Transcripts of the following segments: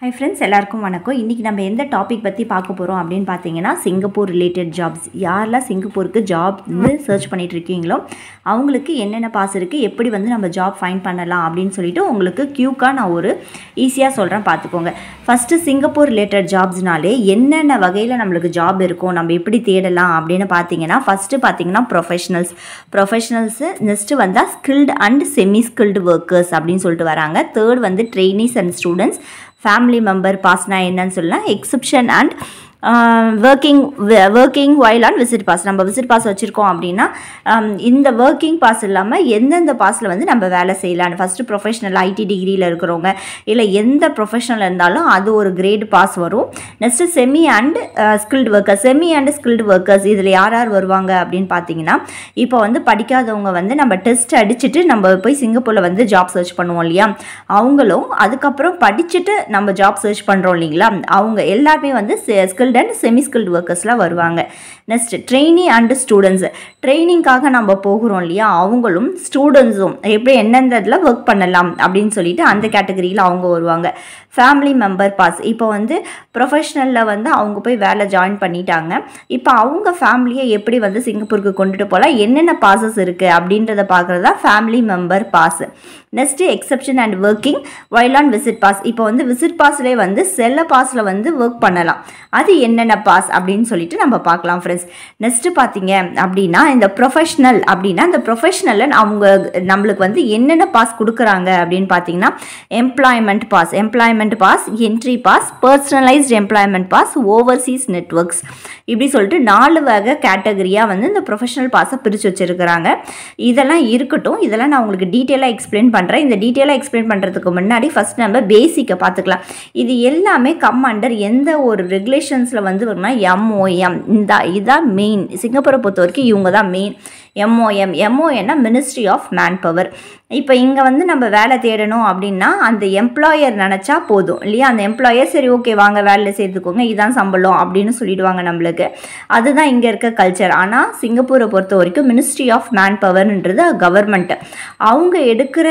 Hi friends, எல்லாருக்கும் வணக்கம். இன்னைக்கு நம்ம எந்த டாபிக் பத்தி பார்க்க போறோம் அப்படினு பாத்தீங்கன்னா சிங்கப்பூர் ரிலேட்டட் ஜாப்ஸ். யாரெல்லாம் சிங்கப்பூருக்கு ஜாப் சர்ச் பண்ணிட்டு இருக்கீங்களோ அவங்களுக்கு என்னென்ன பாஸ் இருக்கு, எப்படி நம்ம ஜாப் ஃபைண்ட் பண்ணலாம் அப்படினு சொல்லிட்டு உங்களுக்கு குயிக்கா நான் ஒரு ஈஸியா சொல்றேன் பாத்துக்கோங்க. ஃபர்ஸ்ட் சிங்கப்பூர் ரிலேட்டட் ஜாப்ஸ்னாலே என்னென்ன வகையில நமக்கு ஜாப் இருக்கும், நம்ம எப்படி தேடலாம் அப்படினு பாத்தீங்கன்னா ஃபர்ஸ்ட் பாத்தீங்கன்னா ப்ரொஃபஷனல்ஸ், நெக்ஸ்ட் வந்தா skilled and semi skilled workers அப்படினு சொல்லிட்டு வராங்க. தேர்ட் வந்து trainees and students, family member pass na என்னன்னு சொல்லலாம், exception and working while on visit pass. நம்ம visit pass வச்சிருக்கோம் அப்படின்னா இந்த working pass இல்லாமல் எந்தெந்த பாஸில் நம்ம வேலை செய்யலாம். ஃபஸ்ட்டு ப்ரொஃபஷனல் ஐடி டிகிரியில் இருக்கிறவங்க இல்லை எந்த ப்ரொஃபஷனல் இருந்தாலும் அது ஒரு கிரேட் பாஸ் வரும். Next semi and skilled workers இதில் யார் யார் வருவாங்க அப்படின்னு பார்த்தீங்கன்னா இப்போ படிக்காதவங்க நம்ம டெஸ்ட் அடிச்சுட்டு நம்ம போய் சிங்கப்பூரில் ஜாப் சர்ச் பண்ணுவோம் இல்லையா, அவங்களும் அதுக்கப்புறம் படிச்சுட்டு நம்ம ஜாப் சர்ச் பண்ணுறோம் இல்லைங்களா, அவங்க எல்லாருமே ஸ்கில்ட் அண்ட் செமி ஸ்கில்டு ஒர்க்கர்ஸ்லாம் வருவாங்க. நெக்ஸ்ட் ட்ரெயினி அண்ட் ஸ்டூடெண்ட்ஸ், ட்ரைனிங்காக நம்ம போகிறோம் இல்லையா, அவங்களும் ஸ்டூடெண்ட்ஸும் எப்படி எந்தெந்த இதில் ஒர்க் பண்ணலாம் அப்படின்னு சொல்லிட்டு அந்த கேட்டகரியில் அவங்க வருவாங்க. ஃபேமிலி மெம்பர் பாஸ், இப்போ ப்ரொஃபஷ்னலில் அவங்க போய் வேலை ஜாயின் பண்ணிட்டாங்க, இப்போ அவங்க ஃபேமிலியை எப்படி சிங்கப்பூருக்கு கொண்டுட்டு போகலாம், என்னென்ன பாசஸ் இருக்குது அப்படின்றத பார்க்குறது தான் family member pass. Next exception and working while on visit pass, இப்போ விசிட் பாஸ்லேயே செல்ல பாஸில் ஒர்க் பண்ணலாம், அது என்னென்ன பாஸ் அப்படின்னு சொல்லிட்டு நம்ம பார்க்கலாம் ஃப்ரெண்ட்ஸ். நெக்ஸ்ட்டு பார்த்தீங்க அப்படின்னா இந்த ப்ரொஃபஷ்னல் அப்படின்னா இந்த ப்ரொஃபஷ்னலில் அவங்க நம்மளுக்கு என்னென்ன பாஸ் கொடுக்குறாங்க அப்படின்னு பார்த்தீங்கன்னா employment pass, entry pass, personalised employment pass, overseas networks, இப்படி சொல்லிட்டு 4 வகை கேட்டகரியாக இந்த ப்ரொஃபஷனல் பாஸை பிரித்து வச்சுருக்கிறாங்க. இதெல்லாம் இருக்கட்டும், இதெல்லாம் நான் உங்களுக்கு டீட்டெயிலாக எக்ஸ்பிளைன் பண்ணுறேன். இந்த டீட்டெயிலாக எக்ஸ்பிளைன் பண்ணுறதுக்கு முன்னாடி ஃபஸ்ட் நம்ம பேசிக்கை பார்த்துக்கலாம். இது எல்லாமே கம் அண்டர் எந்த ஒரு ரெகுலேஷன்ஸில் வரும்னா MOM. இதுதான் மெயின். சிங்கப்பூரை பொறுத்த வரைக்கும் இவங்க தான் மெயின். MOMனா மினிஸ்ட்ரி ஆஃப் மேன் பவர். இப்போ இங்கே நம்ம வேலை தேடணும் அப்படின்னா அந்த எம்ப்ளாயர் நினச்சா போதும் இல்லையா, அந்த எம்ப்ளாயர் சரி ஓகே வாங்க வேலையில் சேர்த்துக்கோங்க, இதான் சம்பளம் அப்படின்னு சொல்லிடுவாங்க நம்மளுக்கு. அதுதான் இங்கே இருக்க கல்ச்சர். ஆனால் சிங்கப்பூரை பொறுத்த வரைக்கும் மினிஸ்ட்ரி ஆஃப் மேன் பவர்ன்றது கவர்மெண்ட், அவங்க எடுக்கிற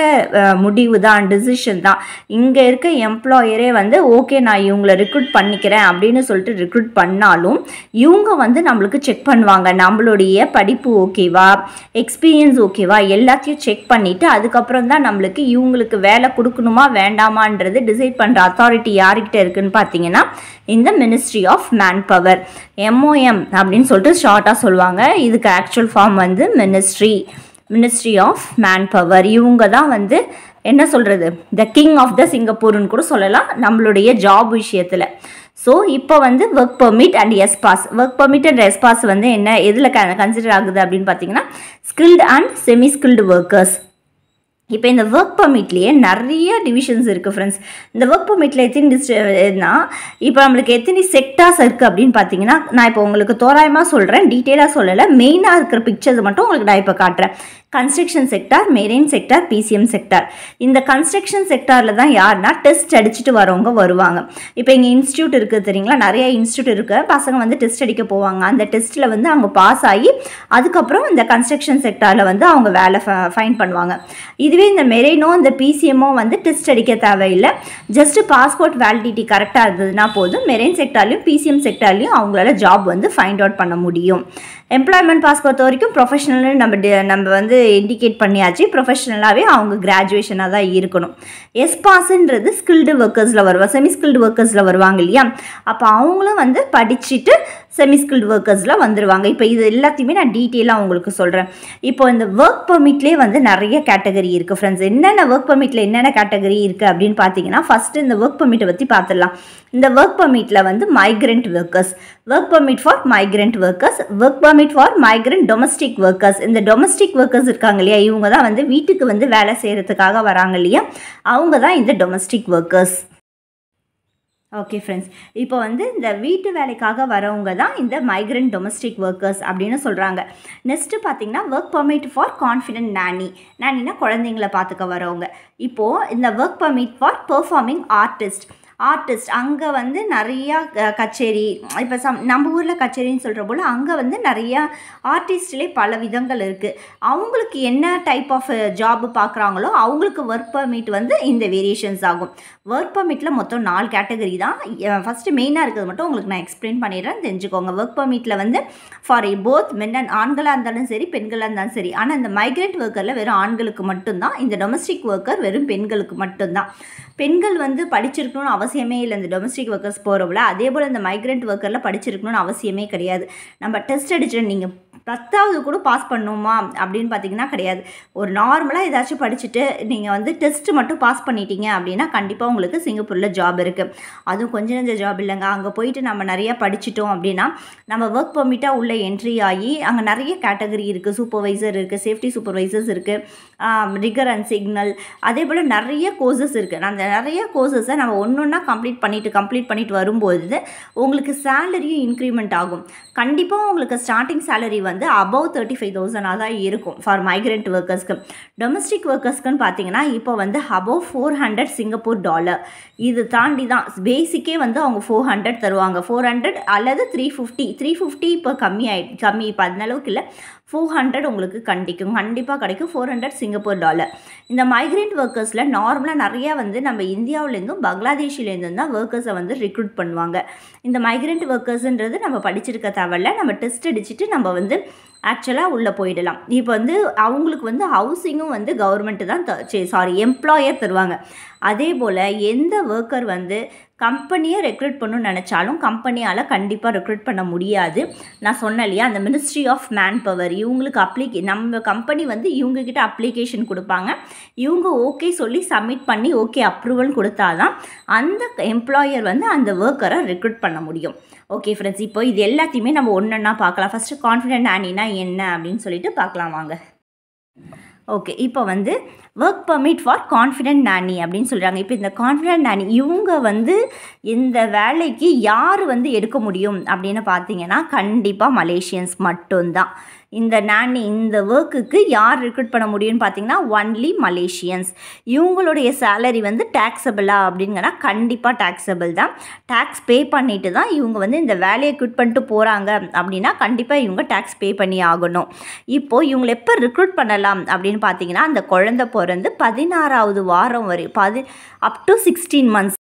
முடிவு தான், டிசிஷன் தான். இங்கே இருக்க எம்ப்ளாயரே ஓகே நான் இவங்களை ரெக்ரூட் பண்ணிக்கிறேன் அப்படின்னு சொல்லிட்டு ரெக்ரூட் பண்ணாலும் இவங்க நம்மளுக்கு செக் பண்ணுவாங்க, நம்மளுடைய படிப்பு ஓகேவா, எக்ஸ்பீரியன்ஸ் ஓகேவா, எல்லாத்தையும் செக் பண்ணிவிட்டு அதுக்கப்புறம் தான் நம்மளுக்கு இவங்களுக்கு வேலை கொடுக்கணுமா வேண்டாமான்றது டிசைட் பண்ணுற அத்தாரிட்டி யார்கிட்ட இருக்குன்னு பார்த்தீங்கன்னா இந்த ministry of man power. MOM அப்படின்னு சொல்லிட்டு ஷார்ட்டாக சொல்லுவாங்க. இதுக்கு actual form ministry of man power. இவங்க தான் என்ன சொல்கிறது, த கிங் ஆஃப் த சிங்கப்பூர்னு கூட சொல்லலாம் நம்மளுடைய ஜாப் விஷயத்தில். ஸோ இப்போ work permit and S Pass, work permit and S Pass என்ன எதில் கன்சிடர் ஆகுது அப்படின்னு பார்த்தீங்கன்னா skilled and semi skilled workers. இப்போ இந்த ஒர்க் பெர்மிட்லேயே நிறைய டிவிஷன்ஸ் இருக்குது ஃப்ரெண்ட்ஸ். இந்த ஒர்க் பெர்மிட்டில் எத்தனை இப்போ நம்மளுக்கு எத்தனை செக்டார்ஸ் இருக்குது அப்படின்னு பார்த்தீங்கன்னா நான் இப்போ உங்களுக்கு தோராயமாக சொல்கிறேன், டீட்டெயிலாக சொல்லலை. மெயினாக இருக்கிற பிக்சர்ஸ் மட்டும் உங்களுக்கு நான் இப்போ காட்டுறேன். Construction sector, marine sector, PCM sector. இந்த கன்ஸ்ட்ரக்ஷன் செக்டாரில் தான் யாருன்னா டெஸ்ட் அடிச்சுட்டு வரவங்க வருவாங்க. இப்போ இங்கே இன்ஸ்டியூட் இருக்குது தெரியுங்களா, நிறைய இன்ஸ்டியூட் இருக்குது, பசங்க டெஸ்ட் அடிக்க போவாங்க. அந்த டெஸ்ட்டில் அவங்க பாஸ் ஆகி அதுக்கப்புறம் இந்த கன்ஸ்ட்ரக்ஷன் செக்டாரில் அவங்க வேலை ஃபைன் பண்ணுவாங்க. இதுவே இந்த மெரைனோ இந்த PCMோ டெஸ்ட் அடிக்க தேவையில்லை, ஜஸ்ட்டு பாஸ்போர்ட் வேலிடிட்டி கரெக்டாக இருந்ததுன்னா போதும், மெரைன் செக்டார்லையும் PCM செக்டார்லையும் அவங்களால ஜாப் ஃபைண்ட் அவுட் பண்ண முடியும். எம்ப்ளாய்மெண்ட் பாஸ் பொறுத்த வரைக்கும் ப்ரொஃபஷனல்னு நம்ம இண்டிகேட் பண்ணியாச்சு, ப்ரொஃபஷனலாகவே அவங்க கிராஜுவேஷனாக தான் இருக்கணும். எஸ்பாஸ்ன்றது ஸ்கில்டு ஒர்க்கர்ஸில் வருவாங்க, செமி ஸ்கில்டு ஒர்க்கர்ஸில் வருவாங்க இல்லையா, அப்போ அவங்களும் படிச்சுட்டு செமி ஸ்கில்டு ஒர்க்கர்ஸில் வந்துடுவாங்க. இப்போ இது எல்லாத்தையுமே நான் டீட்டெயிலாக உங்களுக்கு சொல்கிறேன். இப்போ இந்த ஒர்க் பெர்மிட்லேயே நிறைய கேட்டகரி இருக்குது ஃப்ரெண்ட்ஸ். என்னென்ன ஒர்க் பெர்மிட்டில் என்னென்ன கேட்டகரி இருக்குது அப்படின்னு பார்த்தீங்கன்னா ஃபஸ்ட்டு இந்த ஒர்க் பெர்மிட்டை பற்றி பார்த்துடலாம். இந்த ஒர்க் பெர்மிட்டில் migrant workers, work permit for migrant workers, work permit for migrant domestic workers. இந்த டொமஸ்டிக் ஒர்க்கர்ஸ் இருக்காங்க இல்லையா, இவங்க தான் வீட்டுக்கு வேலை செய்கிறதுக்காக வராங்க இல்லையா, அவங்க தான் இந்த டொமஸ்டிக் ஒர்க்கர்ஸ். ஓகே ஃப்ரெண்ட்ஸ், இப்போ இந்த வீட்டு வேலைக்காக வரவங்க தான் இந்த மைக்ரண்ட் டொமஸ்டிக் ஒர்க்கர்ஸ் அப்படின்னு சொல்கிறாங்க. நெக்ஸ்ட்டு பார்த்தீங்கன்னா ஒர்க் பெர்மிட் ஃபார் கான்ஃபிடென்ட் நானினா குழந்தைங்கள பார்த்துக்க வரவங்க. இப்போது இந்த work permit for performing artist, artist அங்கே வந்து நிறையா கச்சேரி, இப்போ நம்ம ஊரில் கச்சேரின்னு சொல்கிற போல் அங்கே வந்து நிறையா ஆர்டிஸ்ட்லேயே பல விதங்கள் இருக்குது. அவங்களுக்கு என்ன டைப் ஆஃப் ஜாப் பார்க்குறாங்களோ அவங்களுக்கு ஒர்க் பர்மிட் வந்து இந்த வேரியேஷன்ஸ் ஆகும். ஒர்க் பர்மிட்டில் மொத்தம் 4 கேட்டகரி தான். ஃபஸ்ட்டு மெயினாக இருக்கிறது மட்டும் உங்களுக்கு நான் எக்ஸ்பிளைன் பண்ணிடுறேன், தெரிஞ்சுக்கோங்க. ஒர்க் பர்மிட்டில் வந்து ஃபார் போத் மென் அண்ட் ஆண்களாக இருந்தாலும் சரி பெண்களாக இருந்தாலும் சரி. ஆனால் இந்த மைக்ரேண்ட் ஒர்க்கரில் வெறும் ஆண்களுக்கு மட்டும்தான், இந்த டொமஸ்டிக் ஒர்க்கர் வெறும் பெண்களுக்கு மட்டும்தான். பெண்கள் வந்து படிச்சிருக்கணும்னு அவசியமே இல்லை இந்த டொமஸ்டிக் ஒர்க்கர்ஸ் போகிறவங்கள. அதே போல் இந்த மைக்ரேண்ட் ஒர்க்கரில் படிச்சிருக்கணும்னு அவசியமே கிடையாது. நம்ம டெஸ்ட் அடிச்சு நீங்கள் 10வது கூட பாஸ் பண்ணணுமா அப்படின்னு பார்த்தீங்கன்னா கிடையாது. ஒரு நார்மலாக ஏதாச்சும் படிச்சுட்டு நீங்கள் வந்து டெஸ்ட்டு மட்டும் பாஸ் பண்ணிட்டீங்க அப்படின்னா கண்டிப்பாக உங்களுக்கு சிங்கப்பூரில் ஜாப் இருக்குது. அதுவும் கொஞ்சம் நெஞ்ச ஜாப் இல்லைங்க. அங்கே போயிட்டு நம்ம நிறையா படிச்சிட்டோம் அப்படின்னா நம்ம ஒர்க் பர்மிட்டாக உள்ள என்ட்ரி ஆகி அங்கே நிறைய கேட்டகரி இருக்குது. சூப்பர்வைசர் இருக்குது, சேஃப்டி சூப்பர்வைசர்ஸ் இருக்குது, ரிகர் அண்ட் சிக்னல், அதே போல் நிறைய கோர்சஸ் இருக்குது. அந்த நிறைய கோர்சஸை நம்ம ஒன்றா கம்ப்ளீட் பண்ணிட்டு வரும்போது உங்களுக்கு சேலரியும் இன்க்ரிமெண்ட் ஆகும். கண்டிப்பாக உங்களுக்கு ஸ்டார்டிங் சேலரி வந்து அபவ் 35,000 தான் இருக்கும் ஃபார் மைக்ரண்ட் ஒர்க்கர்ஸ்க்கு. டொமஸ்டிக் ஒர்க்கர்ஸ்க்குன்னு பார்த்தீங்கன்னா இப்போ வந்து அபவ் 400 சிங்கப்பூர் டாலர். இது தாண்டி தான் பேசிக்கே வந்து அவங்க 400 தருவாங்க. 400 அல்லது 350 இப்போ கம்மி இப்போ அந்த அளவுக்கு இல்லை. 400 உங்களுக்கு கண்டிப்பாக கிடைக்கும். 400 சிங்கப்பூர் டாலர். இந்த மைக்ரண்ட் ஒர்க்கர்ஸில் நார்மலாக நிறையா வந்து நம்ம இந்தியாவிலேருந்தும் பங்களாதேஷிலேருந்தும் தான் ஒர்க்கர்ஸை வந்து ரிக்ரூட் பண்ணுவாங்க. இந்த மைக்ரண்ட் ஒர்க்கர்ஸுன்றது நம்ம படிச்சிருக்க தேவையில்ல, நம்ம டெஸ்ட் அடிச்சுட்டு நம்ம வந்து ஆக்சுவலாக உள்ளே போயிடலாம். இப்போ வந்து அவங்களுக்கு வந்து ஹவுசிங்கும் வந்து கவர்மெண்ட்டு தான் எம்ப்ளாயர் தருவாங்க. அதே போல் எந்த ஒர்க்கர் வந்து கம்பெனியை ரெக்ரூட் பண்ணணும்னு நினச்சாலும் கம்பெனியால் கண்டிப்பாக ரெக்ரூட் பண்ண முடியாது. நான் சொன்னேன் இல்லையா, அந்த மினிஸ்ட்ரி ஆஃப் மேன் பவர் இவங்களுக்கு நம்ம கம்பெனி வந்து இவங்கக்கிட்ட அப்ளிகேஷன் கொடுப்பாங்க. இவங்க ஓகே சொல்லி சப்மிட் பண்ணி ஓகே அப்ரூவல் கொடுத்தாதான் அந்த எம்ப்ளாயர் வந்து அந்த ஒர்க்கரை ரெக்ரூட் பண்ண முடியும். ஓகே ஃப்ரெண்ட்ஸ், இப்போ இது எல்லாத்தையுமே நம்ம ஒன்றா பார்க்கலாம். ஃபஸ்ட்டு கான்ஃபிடென்ட் நானினா என்ன அப்படின்னு சொல்லிட்டு பார்க்கலாம் வாங்க. ஓகே, இப்போ வந்து ஒர்க் பர்மிட் ஃபார் கான்ஃபிடென்ட் நானி அப்படின்னு சொல்கிறாங்க. இப்போ இந்த கான்ஃபிடென்ட் நானி இவங்க வந்து இந்த வேலைக்கு யார் வந்து எடுக்க முடியும் அப்படின்னு பார்த்தீங்கன்னா கண்டிப்பாக மலேசியன்ஸ் மட்டும்தான். இந்த நானி இந்த ஒர்க்குக்கு யார் ரெக்ரூட் பண்ண முடியும்னு பார்த்தீங்கன்னா ஒன்லி மலேசியன்ஸ். இவங்களுடைய சேலரி வந்து டேக்ஸபிளா அப்படிங்கன்னா கண்டிப்பாக டேக்ஸபிள் தான். டேக்ஸ் பே பண்ணிட்டு தான் இவங்க வந்து இந்த வேலையை குவிட் பண்ணிட்டு போகிறாங்க அப்படின்னா கண்டிப்பாக இவங்க டேக்ஸ் பே பண்ணி ஆகணும். இப்போது இவங்களை எப்போ ரெக்ரூட் பண்ணலாம் அப்படின்னு பார்த்தீங்கன்னா அந்த குழந்தை பிறந்து 16வது வாரம் வரை அப் டு 16 months.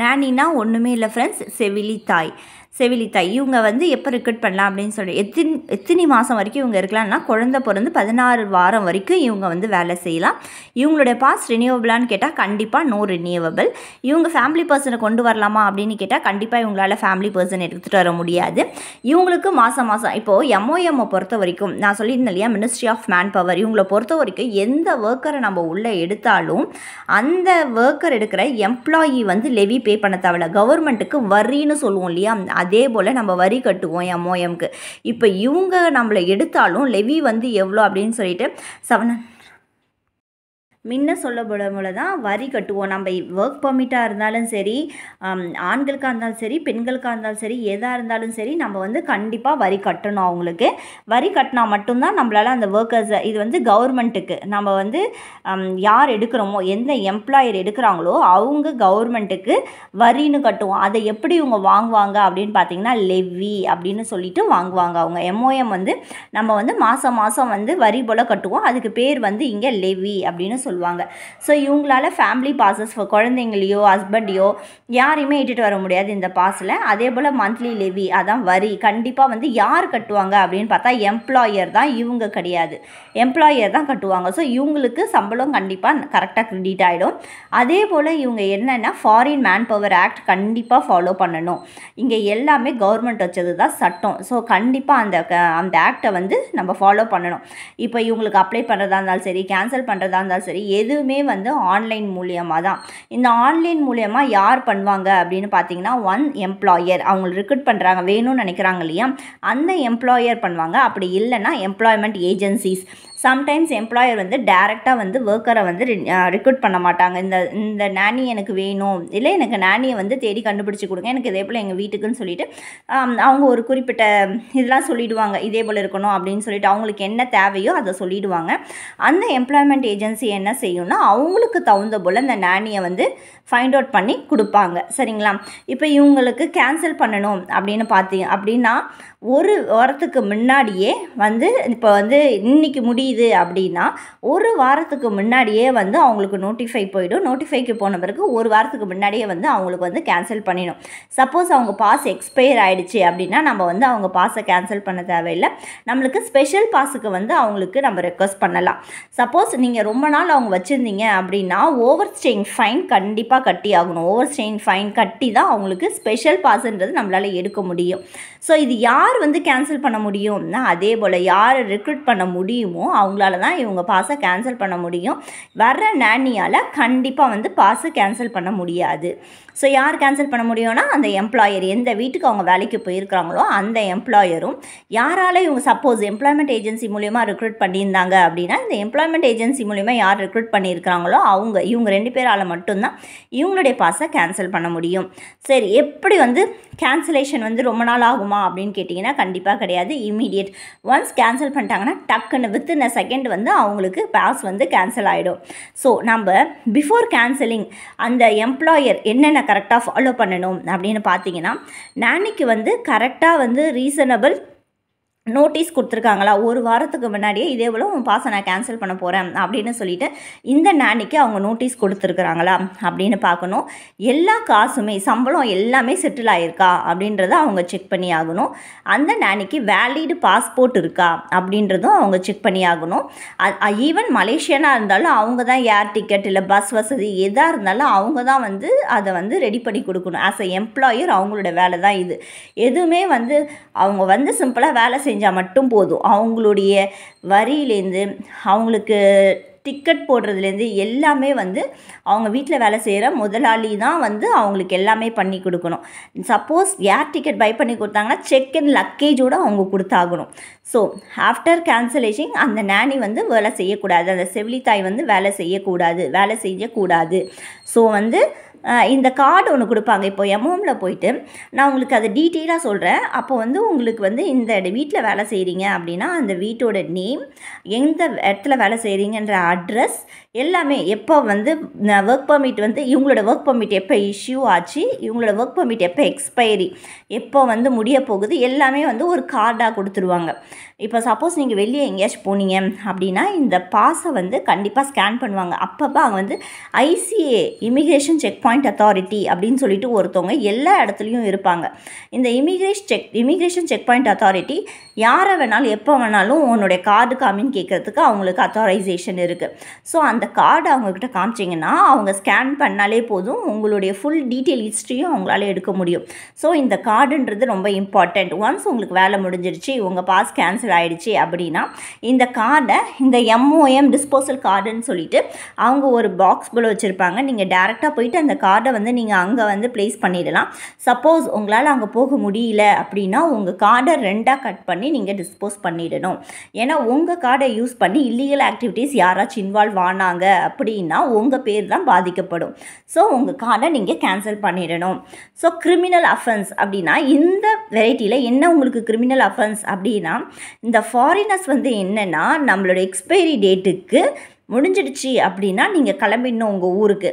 நானினா ஒன்றுமே இல்லை ஃப்ரெண்ட்ஸ், செவிலித்தாய் இவங்க வந்து எப்போ ரெக்ரூட் பண்ணலாம் அப்படின்னு சொல்லி எத்தனை மாதம் வரைக்கும் இவங்க இருக்கலாம்னா குழந்தை பிறந்து 16 வாரம் வரைக்கும் இவங்க வந்து வேலை செய்யலாம். இவங்களுடைய பாஸ் ரினியூவபிளான்னு கேட்டால் கண்டிப்பாக நோ ரினியூவபிள். இவங்க ஃபேமிலி பர்சனை கொண்டு வரலாமா அப்படின்னு கேட்டால் கண்டிப்பாக இவங்களால் ஃபேமிலி பர்சன் எடுத்துகிட்டு வர முடியாது. இவங்களுக்கு மாதம் இப்போது எம்ஓஎம்ஐ பொறுத்த வரைக்கும் நான் சொல்லியிருந்தேன் இல்லையா, மினிஸ்ட்ரி ஆஃப் மேன் பவர் இவங்களை பொறுத்த வரைக்கும் எந்த ஒர்க்கரை நம்ம உள்ளே எடுத்தாலும் அந்த ஒர்க்கர் எடுக்கிற எம்ப்ளாயி வந்து லெவி பே பண்ண தேவையில்ல. கவர்மெண்ட்டுக்கு வரின்னு சொல்லுவோம் இல்லையா, அதே போல் நம்ம வரி கட்டுவோம் எம்ஓஎம்க்கு. இப்போ இவங்க நம்மளை எடுத்தாலும் லெவி வந்து எவ்வளோ அப்படின்னு சொல்லிட்டு 7 முன்ன சொல்லப்படும் தான் வரி கட்டுவோம். நம்ம ஒர்க் பர்மிட்டாக இருந்தாலும் சரி, ஆண்களுக்காக இருந்தாலும் சரி, பெண்களுக்காக இருந்தாலும் சரி, எதாக இருந்தாலும் சரி நம்ம வந்து கண்டிப்பாக வரி கட்டணும். அவங்களுக்கு வரி கட்டினா மட்டும்தான் நம்மளால் அந்த ஒர்க்கர்ஸை, இது வந்து கவர்மெண்ட்டுக்கு நம்ம வந்து யார் எடுக்கிறோமோ எந்த எம்ப்ளாயர் எடுக்கிறாங்களோ அவங்க கவர்மெண்ட்டுக்கு வரின்னு கட்டுவோம். அதை எப்படி இவங்க வாங்குவாங்க அப்படின்னு பார்த்தீங்கன்னா லெவி அப்படின்னு சொல்லிட்டு வாங்குவாங்க. அவங்க எம்ஓஎம் வந்து நம்ம வந்து மாதம் வந்து வரி போல் கட்டுவோம். அதுக்கு பேர் வந்து இங்கே லெவி அப்படின்னு சொல்லுவாங்க. ஸோ இவங்களால ஃபேமிலி பாஸஸ் குழந்தைங்களையோ ஹஸ்பண்டையோ யாரையுமே இட்டுட்டு வர முடியாது இந்த பாஸில். அதே போல் மந்த்லி லெவி அதான் வரி கண்டிப்பாக வந்து யார் கட்டுவாங்க அப்படின்னு பார்த்தா எம்ப்ளாயர் தான், இவங்க கிடையாது, எம்ப்ளாயர் தான் கட்டுவாங்க. ஸோ இவங்களுக்கு சம்பளம் கண்டிப்பாக கரெக்டாக கிரெடிட் ஆகிடும். அதே போல் இவங்க என்னென்னா ஃபாரின் மேன் பவர் ஆக்ட் கண்டிப்பாக ஃபாலோ பண்ணணும். இங்கே எல்லாமே கவர்மெண்ட் வச்சது தான் சட்டம். ஸோ கண்டிப்பாக அந்த ஆக்டை வந்து நம்ம ஃபாலோ பண்ணணும். இப்போ இவங்களுக்கு அப்ளை பண்ணுறதா இருந்தாலும் சரி, கேன்சல் பண்ணுறதா இருந்தாலும் சரி, எதுவுமே வந்து ஆன்லைன் மூலியமாக தான். இந்த ஆன்லைன் மூலியமாக யார் பண்ணுவாங்க அப்படின்னு பார்த்தீங்கன்னா ஒன் எம்ப்ளாயர், அவங்க ரிக்ரூட் பண்ணுறாங்க வேணும்னு நினைக்கிறாங்க இல்லையா, அந்த எம்ப்ளாயர் பண்ணுவாங்க. அப்படி இல்லைன்னா எம்ப்ளாய்மெண்ட் ஏஜென்சிஸ் சம்டைம்ஸ் எம்ப்ளாயர் வந்து டைரெக்டாக வந்து ஒர்க்கரை வந்து ரிக்ரூட் பண்ண மாட்டாங்க. இந்த நானி எனக்கு வேணும், இல்லை எனக்கு நானியை வந்து தேடி கண்டுபிடிச்சி கொடுங்க, எனக்கு இதே போல் எங்கள் வீட்டுக்குன்னு சொல்லிட்டு அவங்க ஒரு குறிப்பிட்ட இதெல்லாம் சொல்லிவிடுவாங்க. இதே போல் இருக்கணும் அப்படின்னு சொல்லிட்டு அவங்களுக்கு என்ன தேவையோ அதை சொல்லிவிடுவாங்க. அந்த எம்ப்ளாய்மெண்ட் ஏஜென்சி என்ன செய்யும்னா அவங்களுக்கு தகுந்த போல் அந்த நானியை வந்து ஃபைண்ட் அவுட் பண்ணி கொடுப்பாங்க. சரிங்களா? இப்போ இவங்களுக்கு கேன்சல் பண்ணணும் அப்படின்னு பார்த்தீங்க அப்படின்னா ஒரு வாரத்துக்கு முன்னாடியே வந்து இப்போ வந்து இன்றைக்கி முடியுது அப்படின்னா ஒரு வாரத்துக்கு முன்னாடியே வந்து அவங்களுக்கு நோட்டிஃபை போயிடும். நோட்டிஃபைக்கு போன பிறகு ஒரு வாரத்துக்கு முன்னாடியே வந்து அவங்களுக்கு வந்து கேன்சல் பண்ணிடும். சப்போஸ் அவங்க பாஸ் எக்ஸ்பயர் ஆகிடுச்சு அப்படின்னா நம்ம வந்து அவங்க பாஸை கேன்சல் பண்ண தேவையில்லை. நம்மளுக்கு ஸ்பெஷல் பாஸுக்கு வந்து அவங்களுக்கு நம்ம ரெக்வஸ்ட் பண்ணலாம். சப்போஸ் நீங்கள் ரொம்ப நாள் அவங்க வச்சுருந்தீங்க அப்படின்னா ஓவர் ஸ்டேயிங் ஃபைன் கண்டிப்பாக கட்டி ஆகணும். ஓவர் ஸ்டேயிங் ஃபைன் கட்டி தான் அவங்களுக்கு ஸ்பெஷல் பாஸ்ன்றது நம்மளால் எடுக்க முடியும். ஸோ இது யார் வந்து கேன்சல் பண்ண முடியும்னா அதே போல் யார் ரெக்ரூட் பண்ண முடியுமோ அவங்களால தான் இவங்க பாஸை கேன்சல் பண்ண முடியும். வர்ற நானியால் கண்டிப்பாக வந்து பாஸை கேன்சல் பண்ண முடியாது. ஸோ யார் கேன்சல் பண்ண முடியும்னா அந்த எம்ப்ளாயர், எந்த வீட்டுக்கு அவங்க வேலைக்கு போயிருக்கிறாங்களோ அந்த எம்ப்ளாயரும். யாரால் இவங்க சப்போஸ் எம்ப்ளாய்மெண்ட் ஏஜென்சி மூலிமா ரெக்ரூட் பண்ணியிருந்தாங்க அப்படின்னா இந்த எம்ப்ளாய்மெண்ட் ஏஜென்சி மூலிமா யார் ரெக்ரூட் பண்ணியிருக்கிறாங்களோ இவங்க 2 பேரால் மட்டும்தான் இவங்களுடைய பாஸை கேன்சல் பண்ண முடியும். சரி, எப்படி வந்து கேன்சலேஷன் வந்து ரொம்ப நாள் ஆகுமா அப்படின்னு கேட்டிங்கன்னா கண்டிப்பாக கிடையாது. இமீடியட். ஒன்ஸ் கேன்சல் பண்ணிட்டாங்கன்னா டக்குன்னு வித்தின் அ செகண்ட் வந்து அவங்களுக்கு பாஸ் வந்து கேன்சல் ஆகிடும். ஸோ நம்ம பிஃபோர் கேன்சலிங் அந்த எம்ப்ளாயர் என்னென்ன கரெக்டாக ஃபாலோ பண்ணணும் அப்படின்னு பார்த்தீங்கன்னா நானிக்கு வந்து கரெக்டாக வந்து ரீசனபிள் நோட்டீஸ் கொடுத்துருக்காங்களா, ஒரு வாரத்துக்கு முன்னாடியே இதே போல் உன் பாஸை நான் கேன்சல் பண்ண போகிறேன் அப்படின்னு சொல்லிட்டு இந்த நானிக்கு அவங்க நோட்டீஸ் கொடுத்துருக்குறாங்களா அப்படின்னு பார்க்கணும். எல்லா காசுமே சம்பளம் எல்லாமே செட்டில் ஆகிருக்கா அப்படின்றத அவங்க செக் பண்ணி ஆகணும். அந்த நானிக்கு வேலிடு பாஸ்போர்ட் இருக்கா அப்படின்றதும் அவங்க செக் பண்ணி ஆகணும். ஈவன் மலேசியனாக இருந்தாலும் அவங்க தான் ஏர் டிக்கெட் இல்லை பஸ் வசதி எதாக இருந்தாலும் அவங்க தான் வந்து அதை வந்து ரெடி பண்ணி கொடுக்கணும். ஆஸ் அ எம்ப்ளாயர் அவங்களோட வேலை தான் இது. எதுவுமே வந்து அவங்க வந்து சிம்பிளாக வேலை செஞ்சால் மட்டும் போதும். அவங்களுடைய வரியிலேருந்து அவங்களுக்கு டிக்கெட் போடுறதுலேருந்து எல்லாமே வந்து அவங்க வீட்டில் வேலை செய்கிற முதலாளி தான் வந்து அவங்களுக்கு எல்லாமே பண்ணி கொடுக்கணும். சப்போஸ் ஏர் டிக்கெட் பை பண்ணி கொடுத்தாங்கன்னா செக் அண்ட் லக்கேஜோடு அவங்க கொடுத்தாகணும். ஸோ ஆஃப்டர் கேன்சலேஷன் அந்த நானி வந்து வேலை செய்யக்கூடாது, அந்த செவிலித்தாய் வந்து வேலை செய்யக்கூடாது. ஸோ வந்து இந்த கார்டு ஒன்று கொடுப்பாங்க. இப்போ எம்ஓஎம்மில் போயிட்டு நான் உங்களுக்கு அதை டீட்டெயிலாக சொல்கிறேன். அப்போ வந்து உங்களுக்கு வந்து இந்த வீட்டில் வேலை செய்கிறீங்க அப்படின்னா அந்த வீட்டோட நேம், எந்த இடத்துல வேலை செய்கிறீங்கன்ற அட்ரஸ் எல்லாமே, எப்போ வந்து ஒர்க் பர்மிட் வந்து இவங்களோட ஒர்க் பர்மிட் எப்போ இஷ்யூ ஆச்சு, இவங்களோட ஒர்க் பர்மிட் எப்போ எக்ஸ்பைரி, எப்போ வந்து முடிய போகுது எல்லாமே வந்து ஒரு கார்டாக கொடுத்துருவாங்க. இப்போ சப்போஸ் நீங்கள் வெளியே எங்கேயாச்சும் போனீங்க அப்படின்னா இந்த பாஸை வந்து கண்டிப்பாக ஸ்கேன் பண்ணுவாங்க. அப்பப்போ அவங்க வந்து ICA immigration check point authority அப்படின்னு சொல்லிட்டு ஒருத்தவங்க எல்லா இடத்துலையும் இருப்பாங்க. இந்த இமிக்ரேஷன் செக் பாயிண்ட் அத்தாரிட்டி யாரை வேணாலும் எப்போ வேணாலும் உன்னுடைய கார்டு காமின்னு கேட்குறதுக்கு அவங்களுக்கு அத்தாரைசேஷன் இருக்குது. ஸோ அந்த கார்டு அவங்கக்கிட்ட காமிச்சிங்கன்னா அவங்க ஸ்கேன் பண்ணாலே போதும், உங்களுடைய ஃபுல் டீட்டெயில் ஹிஸ்ட்ரியும் அவங்களால எடுக்க முடியும். ஸோ இந்த கார்டுன்றது ரொம்ப இம்பார்ட்டண்ட். ஒன்ஸ் உங்களுக்கு வேலை முடிஞ்சிருச்சு, உங்கள் பாஸ் கேன்சல் ஆகிடுச்சு அப்படின்னா இந்த கார்டை, இந்த எம்ஓஎம் டிஸ்போசல் கார்டுன்னு சொல்லிட்டு அவங்க ஒரு பாக்ஸ் போல் வச்சுருப்பாங்க. நீங்கள் டேரெக்டாக போயிட்டு அந்த கார்டை வந்து நீங்கள் அங்கே வந்து ப்ளேஸ் பண்ணிடலாம். சப்போஸ் உங்களால் அங்கே போக முடியல அப்படின்னா உங்கள் கார்டை 2ஆக கட் பண்ணி நீங்கள் டிஸ்போஸ் பண்ணிடணும். ஏன்னா உங்கள் கார்டை யூஸ் பண்ணி இல்லீகல் ஆக்டிவிட்டீஸ் யாராச்சும் இன்வால்வ் ஆனாங்க அப்படின்னா உங்கள் பேர் தான் பாதிக்கப்படும். ஸோ உங்கள் கார்டை நீங்கள் கேன்சல் பண்ணிடணும். ஸோ கிரிமினல் அஃபென்ஸ் அப்படின்னா இந்த வெரைட்டியில் என்ன உங்களுக்கு கிரிமினல் அஃபென்ஸ் அப்படின்னா இந்த ஃபாரினர்ஸ் வந்து என்னென்னா நம்மளோட எக்ஸ்பைரி டேட்டுக்கு முடிஞ்சிடுச்சு அப்படின்னா நீங்கள் கிளம்பிடணும் உங்கள் ஊருக்கு.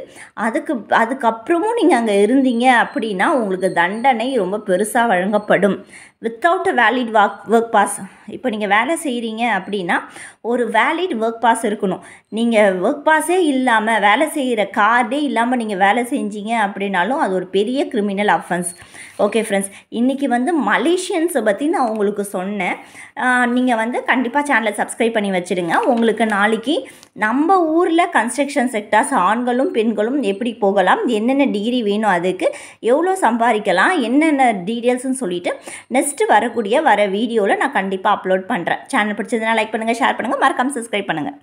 அதுக்கப்புறமும் நீங்கள் அங்கே இருந்தீங்க அப்படின்னா உங்களுக்கு தண்டனை ரொம்ப பெருசாக வழங்கப்படும். Without a valid work pass. இப்போ நீங்கள் வேலை செய்கிறீங்க அப்படின்னா ஒரு வேலிட் ஒர்க் பாஸ் இருக்கணும். நீங்கள் ஒர்க் பாஸே இல்லாமல் வேலை செய்கிற கார்டே இல்லாமல் நீங்கள் வேலை செஞ்சீங்க அப்படின்னாலும் அது ஒரு பெரிய கிரிமினல் அஃபென்ஸ். ஓகே ஃப்ரெண்ட்ஸ், இன்றைக்கி வந்து மலேசியன்ஸை பற்றி நான் உங்களுக்கு சொன்னேன். நீங்கள் வந்து கண்டிப்பாக சேனலை சப்ஸ்கிரைப் பண்ணி வச்சுடுங்க. உங்களுக்கு நாளைக்கு நம்ம ஊரில் கன்ஸ்ட்ரக்ஷன் செக்டார்ஸ் ஆண்களும் பெண்களும் எப்படி போகலாம், என்னென்ன டிகிரி வேணும், அதுக்கு எவ்வளோ சம்பாதிக்கலாம், என்னென்ன டீட்டெயில்ஸ்னு சொல்லிவிட்டு நெக்ஸ்ட்டு வர வீடியோவில் நான் கண்டிப்பாக அப்லோட் பண்ணுறேன். சேனல் பிடிச்சதுன்னா லைக் பண்ணுங்கள், ஷேர் பண்ணுங்கள், மறக்காமல் சப்ஸ்கிரைப் பண்ணுங்கள்.